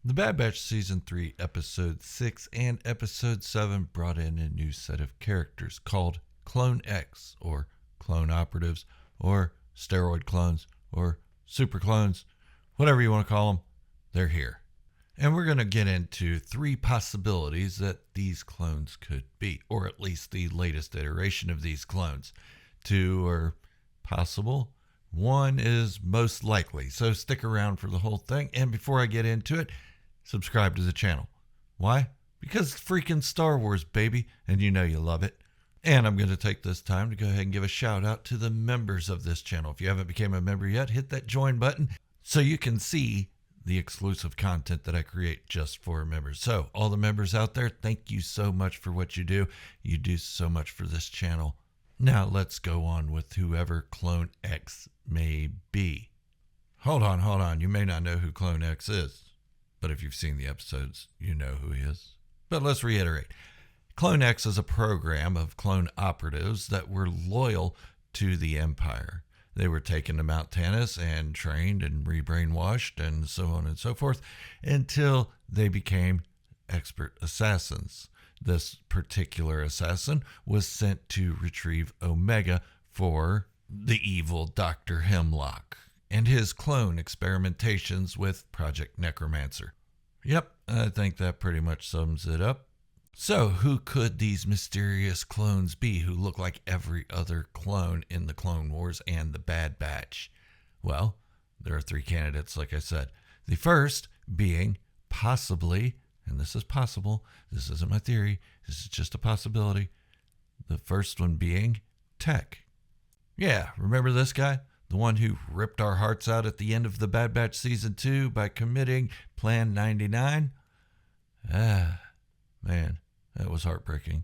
The Bad Batch Season 3, Episode 6 and Episode 7 brought in a new set of characters called Clone X, or Clone Operatives, or Steroid Clones, or Super Clones, whatever you want to call them, they're here. And we're going to get into three possibilities that these clones could be, or at least the latest iteration of these clones. Two are possible. One is most likely, so stick around for the whole thing. And before I get into it, subscribe to the channel. Why? Because it's freaking Star Wars, baby, and you know you love it. And I'm going to take this time to go ahead and give a shout out to the members of this channel. If you haven't become a member yet, hit that join button so you can see the exclusive content that I create just for members. So all the members out there, thank you so much for what you do. You do so much for this channel. Now let's go on with whoever Clone X may be. Hold on. You may not know who Clone X is, but if you've seen the episodes, you know who he is. But let's reiterate. Clone X is a program of clone operatives that were loyal to the Empire. They were taken to Mount Tantiss and trained and re-brainwashed and so on and so forth until they became expert assassins. This particular assassin was sent to retrieve Omega for the evil Dr. Hemlock and his clone experimentations with Project Necromancer. Yep, I think that pretty much sums it up. So, who could these mysterious clones be who look like every other clone in the Clone Wars and the Bad Batch? Well, there are three candidates, like I said. The first being possibly, and this is possible, this isn't my theory, this is just a possibility. The first one being Tech. Yeah, remember this guy? The one who ripped our hearts out at the end of the Bad Batch Season 2 by committing Plan 99? Man, that was heartbreaking.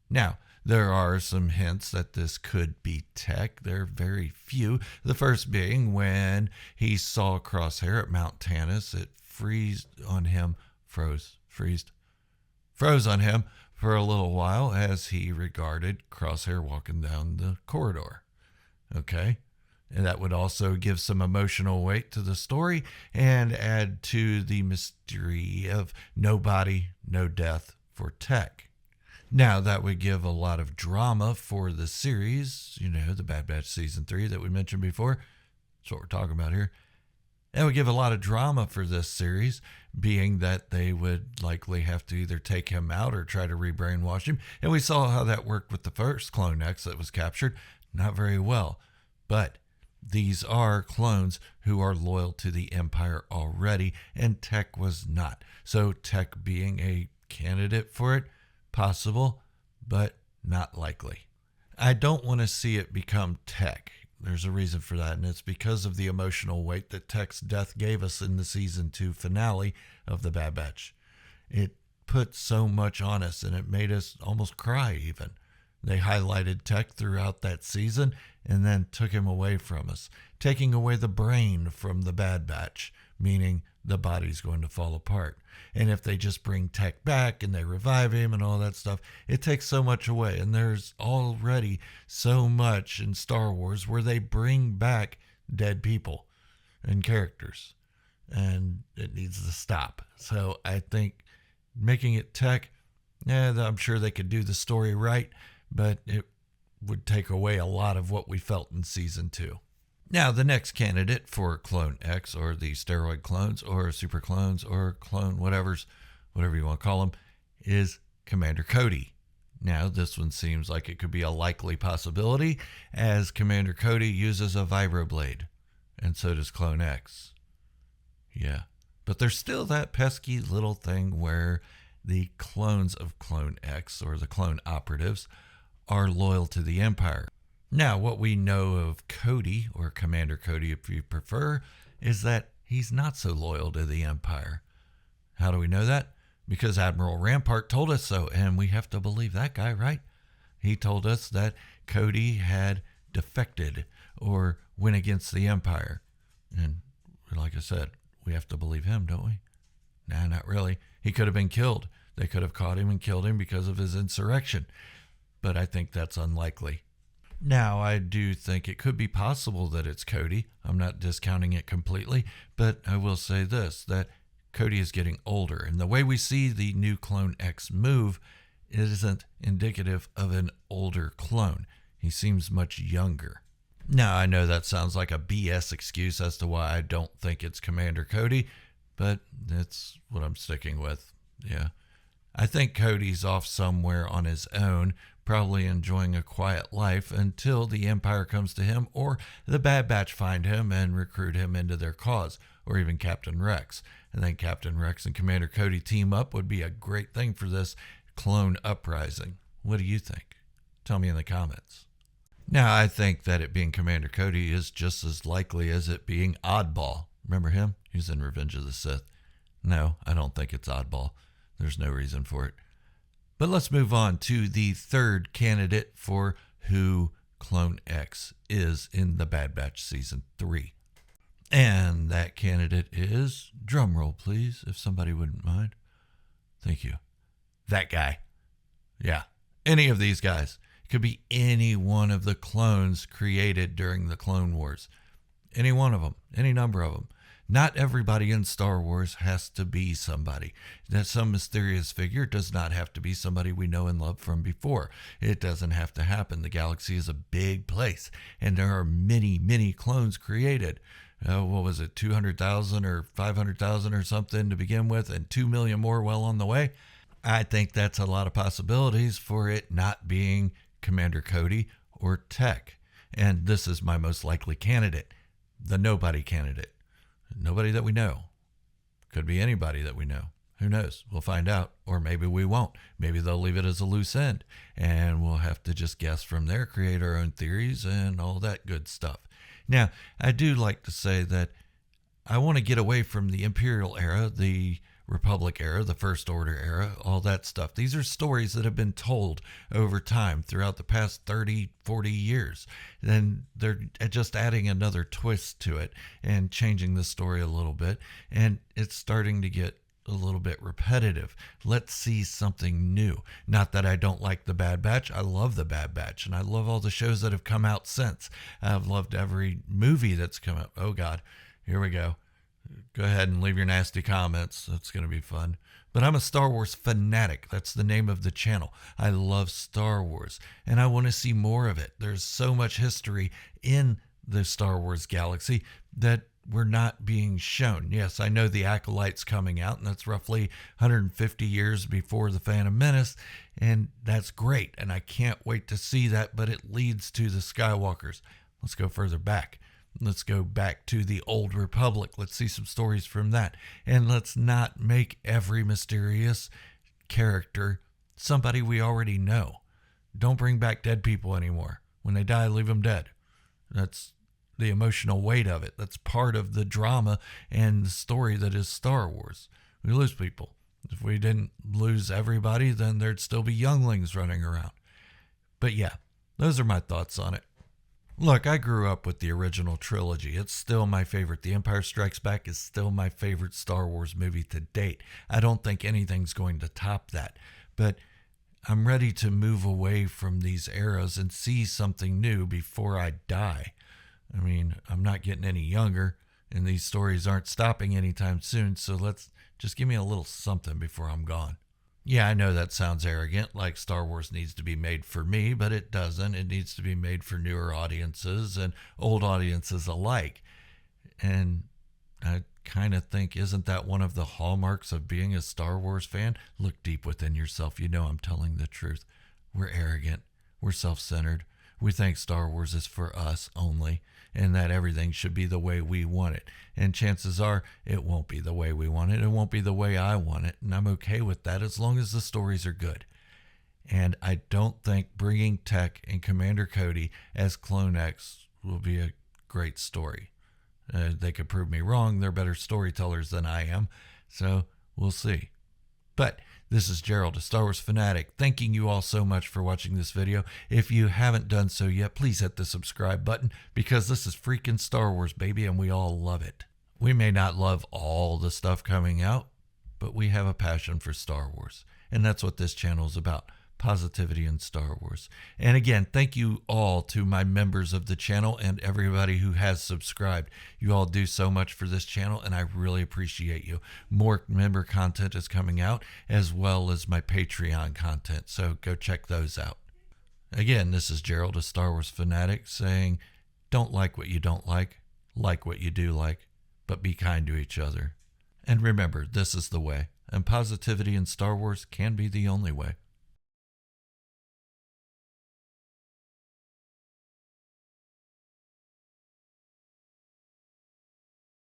Now, there are some hints that this could be Tech. They're very few. The first being when he saw Crosshair at Mount Tantiss, it froze on him for a little while as he regarded Crosshair walking down the corridor. Okay? And that would also give some emotional weight to the story and add to the mystery of no body, no death for Tech. Now, that would give a lot of drama for the series, the Bad Batch Season 3 that we mentioned before. That's what we're talking about here. That would give a lot of drama for this series, being that they would likely have to either take him out or try to re-brainwash him. And we saw how that worked with the first Clone X that was captured. Not very well. But these are clones who are loyal to the Empire already, and Tech was not. So Tech being a candidate for it, possible, but not likely. I don't want to see it become Tech. There's a reason for that, and it's because of the emotional weight that Tech's death gave us in the Season 2 finale of the Bad Batch. It put so much on us, and it made us almost cry even. They highlighted Tech throughout that season and then took him away from us, taking away the brain from the Bad Batch, meaning the body's going to fall apart. And if they just bring Tech back and they revive him and all that stuff, it takes so much away. And there's already so much in Star Wars where they bring back dead people and characters. And it needs to stop. So I think making it Tech, I'm sure they could do the story right, but it would take away a lot of what we felt in Season 2. Now, the next candidate for Clone X, or the steroid clones, or super clones, or clone whatever you want to call them, is Commander Cody. Now, this one seems like it could be a likely possibility, as Commander Cody uses a vibroblade, and so does Clone X. Yeah, but there's still that pesky little thing where the clones of Clone X, or the clone operatives, are loyal to the Empire. Now, what we know of Cody, or Commander Cody if you prefer, is that he's not so loyal to the Empire. How do we know that? Because Admiral Rampart told us so, and we have to believe that guy, right? He told us that Cody had defected or went against the Empire. And like I said, we have to believe him, don't we? Nah, not really. He could have been killed. They could have caught him and killed him because of his insurrection. But I think that's unlikely. Now, I do think it could be possible that it's Cody. I'm not discounting it completely, but I will say this, that Cody is getting older, and the way we see the new Clone X move isn't indicative of an older clone. He seems much younger. Now, I know that sounds like a BS excuse as to why I don't think it's Commander Cody, but it's what I'm sticking with. Yeah. I think Cody's off somewhere on his own, probably enjoying a quiet life until the Empire comes to him or the Bad Batch find him and recruit him into their cause, or even Captain Rex. And then Captain Rex and Commander Cody team up would be a great thing for this clone uprising. What do you think? Tell me in the comments. Now, I think that it being Commander Cody is just as likely as it being Oddball. Remember him? He was in Revenge of the Sith. No, I don't think it's Oddball. There's no reason for it. But let's move on to the third candidate for who Clone X is in the Bad Batch Season 3. And that candidate is, drumroll please, if somebody wouldn't mind. Thank you. That guy. Yeah, any of these guys. It could be any one of the clones created during the Clone Wars. Any one of them, any number of them. Not everybody in Star Wars has to be somebody. That some mysterious figure does not have to be somebody we know and love from before. It doesn't have to happen. The galaxy is a big place, and there are many, many clones created. What was it, 200,000 or 500,000 or something to begin with, and 2 million more well on the way? I think that's a lot of possibilities for it not being Commander Cody or Tech. And this is my most likely candidate, the nobody candidate. Nobody that we know. Could be anybody that we know. Who knows? We'll find out. Or maybe we won't. Maybe they'll leave it as a loose end. And we'll have to just guess from there, create our own theories and all that good stuff. Now, I do like to say that I want to get away from the Imperial era, the Republic era, the First Order era, all that stuff. These are stories that have been told over time throughout the past 30, 40 years. And they're just adding another twist to it and changing the story a little bit. And it's starting to get a little bit repetitive. Let's see something new. Not that I don't like the Bad Batch. I love the Bad Batch, and I love all the shows that have come out since. I've loved every movie that's come out. Oh God, here we go. Go ahead and leave your nasty comments. That's going to be fun. But I'm a Star Wars fanatic. That's the name of the channel. I love Star Wars, and I want to see more of it. There's so much history in the Star Wars galaxy that we're not being shown. Yes, I know the Acolyte's coming out, and that's roughly 150 years before the Phantom Menace, and that's great, and I can't wait to see that, but it leads to the Skywalkers. Let's go further back. Let's go back to the Old Republic. Let's see some stories from that. And let's not make every mysterious character somebody we already know. Don't bring back dead people anymore. When they die, leave them dead. That's the emotional weight of it. That's part of the drama and the story that is Star Wars. We lose people. If we didn't lose everybody, then there'd still be younglings running around. But yeah, those are my thoughts on it. Look, I grew up with the original trilogy. It's still my favorite. The Empire Strikes Back is still my favorite Star Wars movie to date. I don't think anything's going to top that. But I'm ready to move away from these eras and see something new before I die. I mean, I'm not getting any younger, and these stories aren't stopping anytime soon, so let's just give me a little something before I'm gone. Yeah, I know that sounds arrogant, like Star Wars needs to be made for me, but it doesn't. It needs to be made for newer audiences and old audiences alike. And I kind of think, isn't that one of the hallmarks of being a Star Wars fan? Look deep within yourself. You know I'm telling the truth. We're arrogant. We're self-centered. We think Star Wars is for us only, and that everything should be the way we want it. And chances are it won't be the way we want it. It won't be the way I want it. And I'm okay with that as long as the stories are good. And I don't think bringing Tech and Commander Cody as Clone X will be a great story. They could prove me wrong. They're better storytellers than I am. So we'll see. But this is Gerald, a Star Wars fanatic, thanking you all so much for watching this video. If you haven't done so yet, please hit the subscribe button, because this is freaking Star Wars, baby, and we all love it. We may not love all the stuff coming out, but we have a passion for Star Wars, and that's what this channel is about. Positivity in Star Wars. And again, thank you all to my members of the channel and everybody who has subscribed. You all do so much for this channel, and I really appreciate you. More member content is coming out, as well as my Patreon content, so go check those out. Again, this is Gerald, a Star Wars fanatic, saying, don't like what you don't like what you do like, but be kind to each other. And remember, this is the way, and positivity in Star Wars can be the only way.